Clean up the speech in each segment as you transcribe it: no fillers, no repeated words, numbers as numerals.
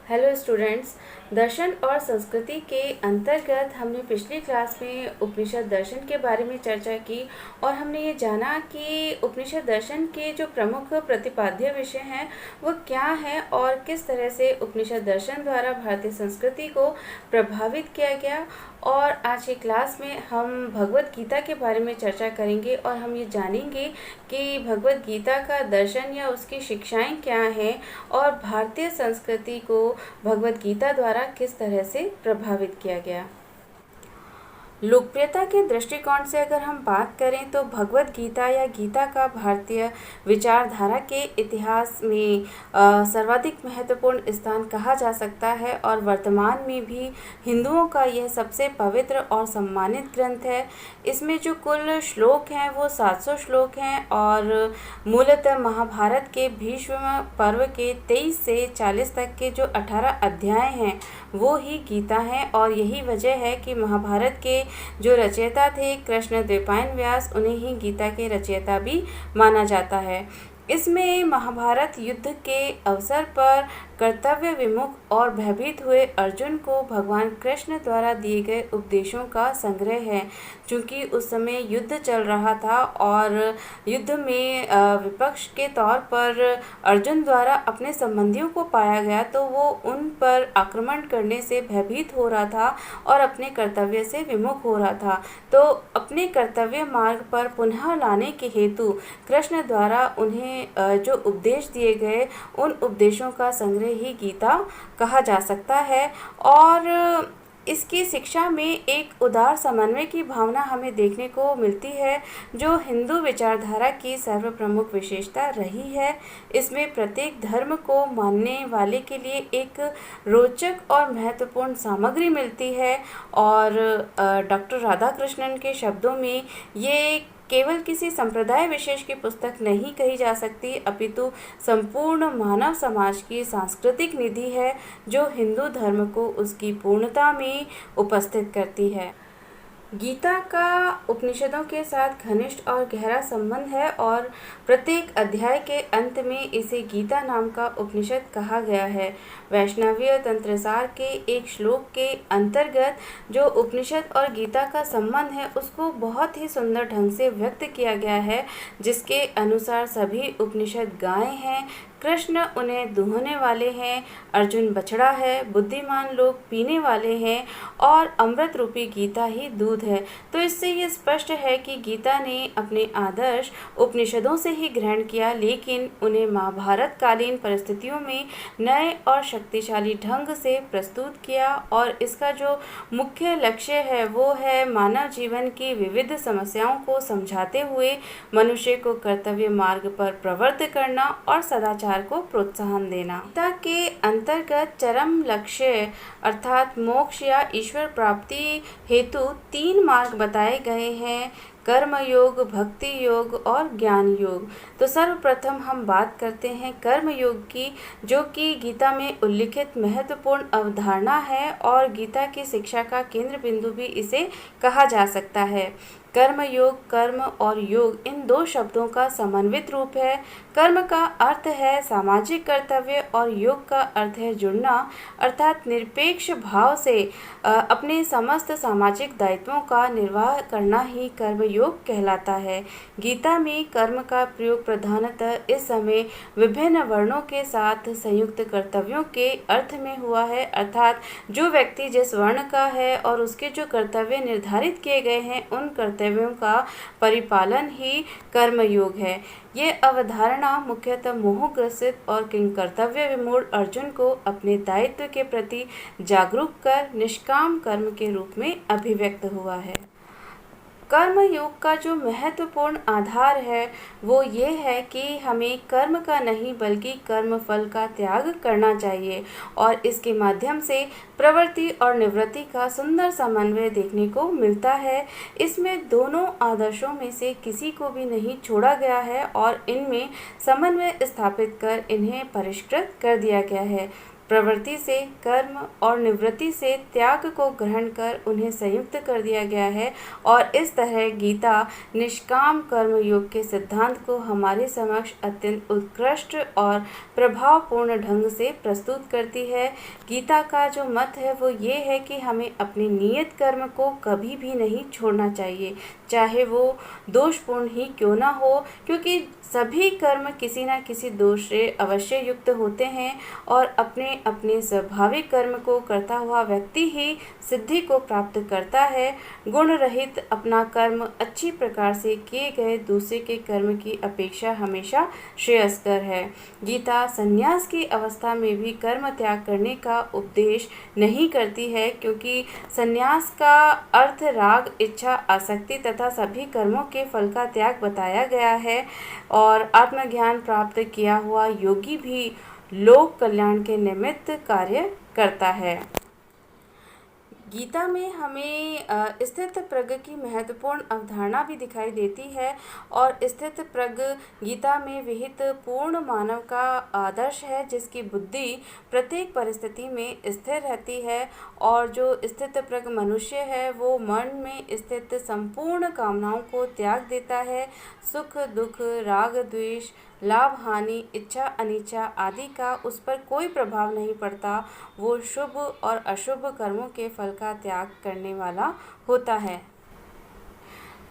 Hello students. दर्शन और संस्कृति के अंतर्गत हमने पिछली क्लास में उपनिषद दर्शन के बारे में चर्चा की और हमने ये जाना कि उपनिषद दर्शन के जो प्रमुख प्रतिपाद्य विषय हैं वो क्या हैं और किस तरह से उपनिषद दर्शन द्वारा भारतीय संस्कृति को प्रभावित किया गया। और आज की क्लास में हम भगवत गीता के बारे में चर्चा करेंगे और हम ये जानेंगे कि भगवत गीता का दर्शन या उसकी शिक्षाएं क्या हैं और भारतीय संस्कृति को भगवत गीता द्वारा किस तरह से प्रभावित किया गया। लोकप्रियता के दृष्टिकोण से अगर हम बात करें तो भगवत गीता या गीता का भारतीय विचारधारा के इतिहास में सर्वाधिक महत्वपूर्ण स्थान कहा जा सकता है और वर्तमान में भी हिंदुओं का यह सबसे पवित्र और सम्मानित ग्रंथ है। इसमें जो कुल श्लोक हैं वो 700 श्लोक हैं और मूलतः महाभारत के भीष्म पर्व के 23 से 40 तक के जो 18 अध्याय हैं वो ही गीता हैं। और यही वजह है कि महाभारत के जो रचयिता थे कृष्ण द्वैपायन व्यास, उन्हें ही गीता के रचयिता भी माना जाता है। इसमें महाभारत युद्ध के अवसर पर कर्तव्य विमुख और भयभीत हुए अर्जुन को भगवान कृष्ण द्वारा दिए गए उपदेशों का संग्रह है। चूँकि उस समय युद्ध चल रहा था और युद्ध में विपक्ष के तौर पर अर्जुन द्वारा अपने संबंधियों को पाया गया तो वो उन पर आक्रमण करने से भयभीत हो रहा था और अपने कर्तव्य से विमुख हो रहा था। तो अपने कर्तव्य मार्ग पर पुनः लाने के हेतु कृष्ण द्वारा उन्हें जो उपदेश दिए गए उन उपदेशों का संग्रह ही गीता कहा जा सकता है। और इसकी शिक्षा में एक उदार समन्वय की भावना हमें देखने को मिलती है जो हिंदू विचारधारा की सर्वप्रमुख विशेषता रही है। इसमें प्रत्येक धर्म को मानने वाले के लिए एक रोचक और महत्वपूर्ण सामग्री मिलती है। और डॉक्टर राधाकृष्णन के शब्दों में ये केवल किसी संप्रदाय विशेष की पुस्तक नहीं कही जा सकती, अपितु संपूर्ण मानव समाज की सांस्कृतिक निधि है जो हिंदू धर्म को उसकी पूर्णता में उपस्थित करती है। गीता का उपनिषदों के साथ घनिष्ठ और गहरा संबंध है और प्रत्येक अध्याय के अंत में इसे गीता नाम का उपनिषद कहा गया है। वैष्णवीय तंत्रसार के एक श्लोक के अंतर्गत जो उपनिषद और गीता का संबंध है उसको बहुत ही सुंदर ढंग से व्यक्त किया गया है, जिसके अनुसार सभी उपनिषद गाय हैं, कृष्ण उन्हें दूहने वाले हैं, अर्जुन बछड़ा है, बुद्धिमान लोग पीने वाले हैं और अमृत रूपी गीता ही दूध है। तो इससे ये स्पष्ट है कि गीता ने अपने आदर्श उपनिषदों से ही ग्रहण किया, लेकिन उन्हें महाभारत कालीन परिस्थितियों में नए और शक्तिशाली ढंग से प्रस्तुत किया। और इसका जो मुख्य लक्ष्य है वो है मानव जीवन की विविध समस्याओं को समझाते हुए मनुष्य को कर्तव्य मार्ग पर प्रवृत्त करना और सदाचार को प्रोत्साहन देना। गीता के अंतर्गत चरम लक्ष्य अर्थात मोक्ष या ईश्वर प्राप्ति हेतु 3 मार्ग बताए गए हैं, कर्म योग, भक्ति योग और ज्ञान योग। तो सर्वप्रथम हम बात करते हैं कर्म योग की, जो कि गीता में उल्लिखित महत्वपूर्ण अवधारणा है और गीता की शिक्षा का केंद्र बिंदु भी इसे कहा जा सकता है। कर्म योग, कर्म और योग इन 2 शब्दों का समन्वित रूप है। कर्म का अर्थ है सामाजिक कर्तव्य और योग का अर्थ है जुड़ना, अर्थात निरपेक्ष भाव से अपने समस्त सामाजिक दायित्वों का निर्वाह करना ही कर्म योग कहलाता है। गीता में कर्म का प्रयोग प्रधानतः इस समय विभिन्न वर्णों के साथ संयुक्त कर्तव्यों के अर्थ में हुआ है, अर्थात जो व्यक्ति जिस वर्ण का है और उसके जो कर्तव्य निर्धारित किए गए हैं उन कर्तव्यों का परिपालन ही कर्म योग है। ये अवधारणा मुख्यतः मोहग्रसित और किंकर्तव्य विमूढ़ अर्जुन को अपने दायित्व के प्रति जागरूक कर निष्काम कर्म के रूप में अभिव्यक्त हुआ है। कर्म योग का जो महत्वपूर्ण आधार है वो ये है कि हमें कर्म का नहीं बल्कि कर्म फल का त्याग करना चाहिए और इसके माध्यम से प्रवृत्ति और निवृत्ति का सुंदर समन्वय देखने को मिलता है। इसमें दोनों आदर्शों में से किसी को भी नहीं छोड़ा गया है और इनमें समन्वय स्थापित कर इन्हें परिष्कृत कर दिया गया है। प्रवृत्ति से कर्म और निवृत्ति से त्याग को ग्रहण कर उन्हें संयुक्त कर दिया गया है और इस तरह गीता निष्काम कर्म योग के सिद्धांत को हमारे समक्ष अत्यंत उत्कृष्ट और प्रभावपूर्ण ढंग से प्रस्तुत करती है। गीता का जो मत है वो ये है कि हमें अपने नियत कर्म को कभी भी नहीं छोड़ना चाहिए, चाहे वो दोषपूर्ण ही क्यों ना हो, क्योंकि सभी कर्म किसी न किसी दोष से अवश्य युक्त होते हैं और अपने अपने स्वाभाविक कर्म को करता हुआ व्यक्ति ही सिद्धि को प्राप्त करता है। गुण रहित अपना कर्म अच्छी प्रकार से किए गए दूसरे के कर्म की अपेक्षा हमेशा श्रेयस्कर है। गीता संन्यास की अवस्था में भी कर्म त्याग करने का उपदेश नहीं करती है, क्योंकि संन्यास का अर्थ राग, इच्छा, आसक्ति तथा सभी कर्मों के फल का त्याग बताया गया है और आत्मज्ञान प्राप्त किया हुआ योगी भी लोक कल्याण के निमित्त कार्य करता है। गीता में हमें स्थित प्रज्ञ की महत्वपूर्ण अवधारणा भी दिखाई देती है और स्थित प्रज्ञ गीता में विहित पूर्ण मानव का आदर्श है, जिसकी बुद्धि प्रत्येक परिस्थिति में स्थिर रहती है और जो स्थित प्रज्ञ मनुष्य है वो मन में स्थित संपूर्ण कामनाओं को त्याग देता है। सुख दुख, राग द्वेष, लाभ हानि, इच्छा अनिच्छा आदि का उस पर कोई प्रभाव नहीं पड़ता। वो शुभ और अशुभ कर्मों के फल का त्याग करने वाला होता है।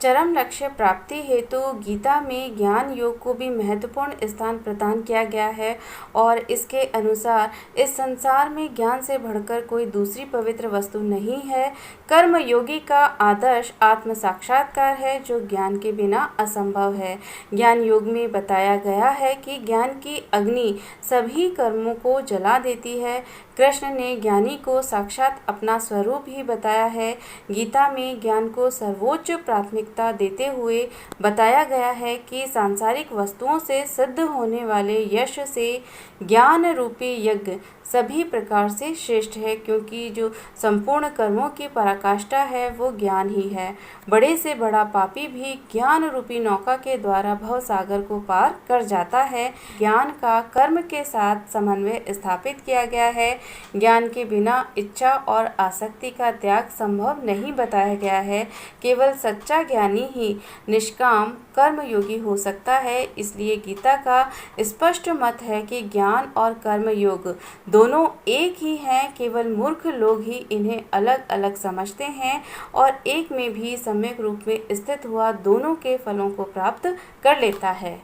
चरम लक्ष्य प्राप्ति हेतु गीता में ज्ञान योग को भी महत्वपूर्ण स्थान प्रदान किया गया है और इसके अनुसार इस संसार में ज्ञान से बढ़कर कोई दूसरी पवित्र वस्तु नहीं है। कर्म योगी का आदर्श आत्म साक्षात्कार है, जो ज्ञान के बिना असंभव है। ज्ञान योग में बताया गया है कि ज्ञान की अग्नि सभी कर्मों को जला देती है। कृष्ण ने ज्ञानी को साक्षात अपना स्वरूप ही बताया है। गीता में ज्ञान को सर्वोच्च प्राथमिकता देते हुए बताया गया है कि सांसारिक वस्तुओं से सिद्ध होने वाले यश से ज्ञान रूपी यज्ञ सभी प्रकार से श्रेष्ठ है, क्योंकि जो संपूर्ण कर्मों की पराकाष्ठा है वो ज्ञान ही है। बड़े से बड़ा पापी भी ज्ञान रूपी नौका के द्वारा भव सागर को पार कर जाता है। ज्ञान का कर्म के साथ समन्वय स्थापित किया गया है। ज्ञान के बिना इच्छा और आसक्ति का त्याग संभव नहीं बताया गया है। केवल सच्चा ज्ञानी ही निष्काम कर्म योगी हो सकता है। इसलिए गीता का स्पष्ट मत है कि ज्ञान और कर्म योग दोनों एक ही हैं, केवल मूर्ख लोग ही इन्हें अलग अलग समझते हैं और एक में भी सम्यक रूप में स्थित हुआ दोनों के फलों को प्राप्त कर लेता है।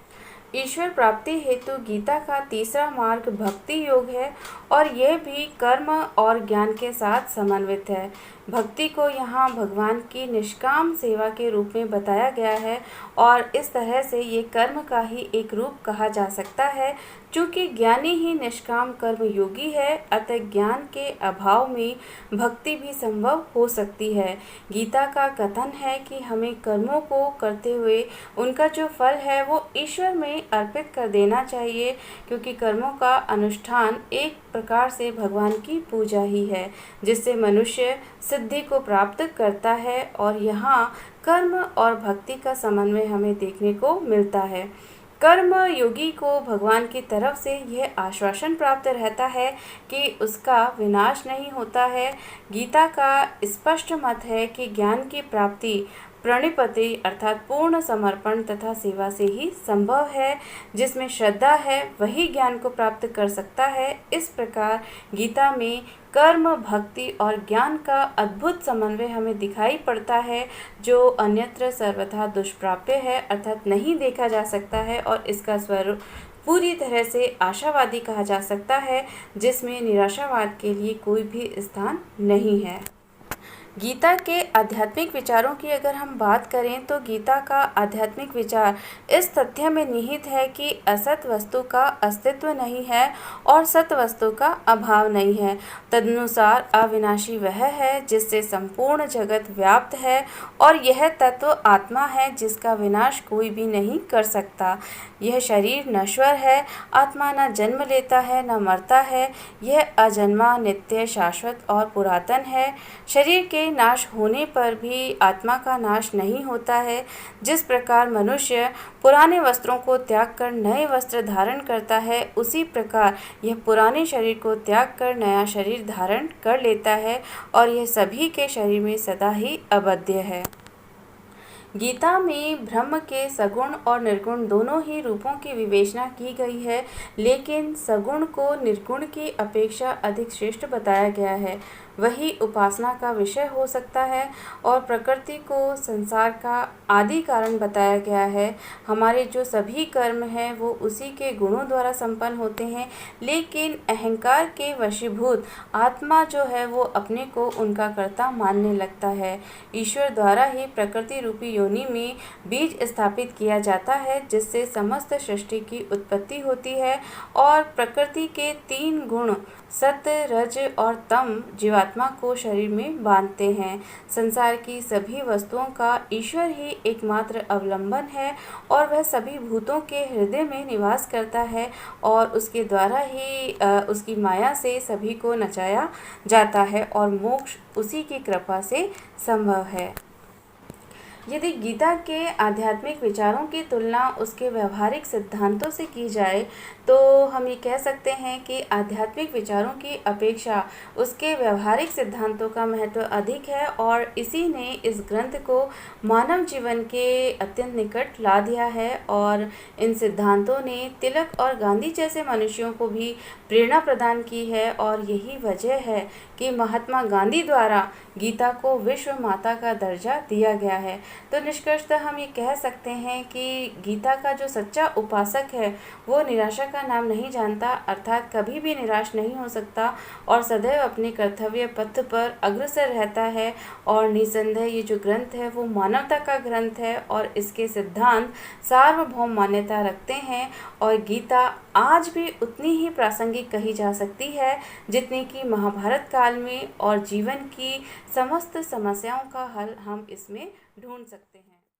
ईश्वर प्राप्ति हेतु गीता का तीसरा मार्ग भक्ति योग है और यह भी कर्म और ज्ञान के साथ समन्वित है। भक्ति को यहाँ भगवान की निष्काम सेवा के रूप में बताया गया है और इस तरह से ये कर्म का ही एक रूप कहा जा सकता है। चूँकि ज्ञानी ही निष्काम कर्म योगी है, अतः ज्ञान के अभाव में भक्ति भी संभव हो सकती है। गीता का कथन है कि हमें कर्मों को करते हुए उनका जो फल है वो ईश्वर में अर्पित कर देना चाहिए, क्योंकि कर्मों का अनुष्ठान एक प्रकार से भगवान की पूजा ही है, जिससे मनुष्य सिद्धि को प्राप्त करता है। और यहाँ कर्म और भक्ति का समन्वय हमें देखने को मिलता है। कर्म योगी को भगवान की तरफ से यह आश्वासन प्राप्त रहता है कि उसका विनाश नहीं होता है। गीता का स्पष्ट मत है कि ज्ञान की प्राप्ति प्रणिपति अर्थात पूर्ण समर्पण तथा सेवा से ही संभव है। जिसमें श्रद्धा है वही ज्ञान को प्राप्त कर सकता है। इस प्रकार गीता में कर्म, भक्ति और ज्ञान का अद्भुत समन्वय हमें दिखाई पड़ता है, जो अन्यत्र सर्वथा दुष्प्राप्य है, अर्थात नहीं देखा जा सकता है और इसका स्वरूप पूरी तरह से आशावादी कहा जा सकता है, जिसमें निराशावाद के लिए कोई भी स्थान नहीं है। गीता के आध्यात्मिक विचारों की अगर हम बात करें तो गीता का आध्यात्मिक विचार इस तथ्य में निहित है कि असत वस्तु का अस्तित्व नहीं है और सत वस्तु का अभाव नहीं है। तदनुसार अविनाशी वह है जिससे संपूर्ण जगत व्याप्त है और यह तत्व आत्मा है जिसका विनाश कोई भी नहीं कर सकता। यह शरीर नश्वर है, आत्मा न जन्म लेता है न मरता है। यह अजन्मा, नित्य, शाश्वत और पुरातन है। शरीर के के नाश होने पर भी आत्मा का नाश नहीं होता है। जिस प्रकार मनुष्य पुराने वस्त्रों को त्याग कर नए वस्त्र धारण करता है, उसी प्रकार यह पुराने शरीर को त्याग कर नया शरीर धारण कर लेता है और यह सभी के शरीर में सदा ही अवध्य है। गीता में ब्रह्म के सगुण और निर्गुण दोनों ही रूपों की विवेचना की गई है, लेकिन सगुण को निर्गुण की अपेक्षा अधिक श्रेष्ठ बताया गया है। वही उपासना का विषय हो सकता है और प्रकृति को संसार का आदि कारण बताया गया है। हमारे जो सभी कर्म हैं वो उसी के गुणों द्वारा संपन्न होते हैं, लेकिन अहंकार के वशीभूत आत्मा जो है वो अपने को उनका कर्ता मानने लगता है। ईश्वर द्वारा ही प्रकृति रूपी योनि में बीज स्थापित किया जाता है, जिससे समस्त सृष्टि की उत्पत्ति होती है और प्रकृति के 3 गुण सत्य, रज और तम जीवात्मा को शरीर में बांधते हैं। संसार की सभी वस्तुओं का ईश्वर ही एकमात्र अवलंबन है और वह सभी भूतों के हृदय में निवास करता है और उसके द्वारा ही उसकी माया से सभी को नचाया जाता है और मोक्ष उसी की कृपा से संभव है। यदि गीता के आध्यात्मिक विचारों की तुलना उसके व्यवहारिक सिद्धांतों से की जाए तो हम ये कह सकते हैं कि आध्यात्मिक विचारों की अपेक्षा उसके व्यवहारिक सिद्धांतों का महत्व अधिक है और इसी ने इस ग्रंथ को मानव जीवन के अत्यंत निकट ला दिया है और इन सिद्धांतों ने तिलक और गांधी जैसे मनुष्यों को भी प्रेरणा प्रदान की है और यही वजह है कि महात्मा गांधी द्वारा गीता को विश्व माता का दर्जा दिया गया है। तो निष्कर्षतः हम ये कह सकते हैं कि गीता का जो सच्चा उपासक है वो निराशा का नाम नहीं जानता, अर्थात कभी भी निराश नहीं हो सकता और सदैव अपने कर्तव्य पथ पर अग्रसर रहता है। और निसंदेह ये जो ग्रंथ है वो मानवता का ग्रंथ है और इसके सिद्धांत सार्वभौम मान्यता रखते हैं और गीता आज भी उतनी ही प्रासंगिक कही जा सकती है जितनी कि महाभारत काल में और जीवन की समस्त समस्याओं का हल हम इसमें ढूंढ सकते हैं।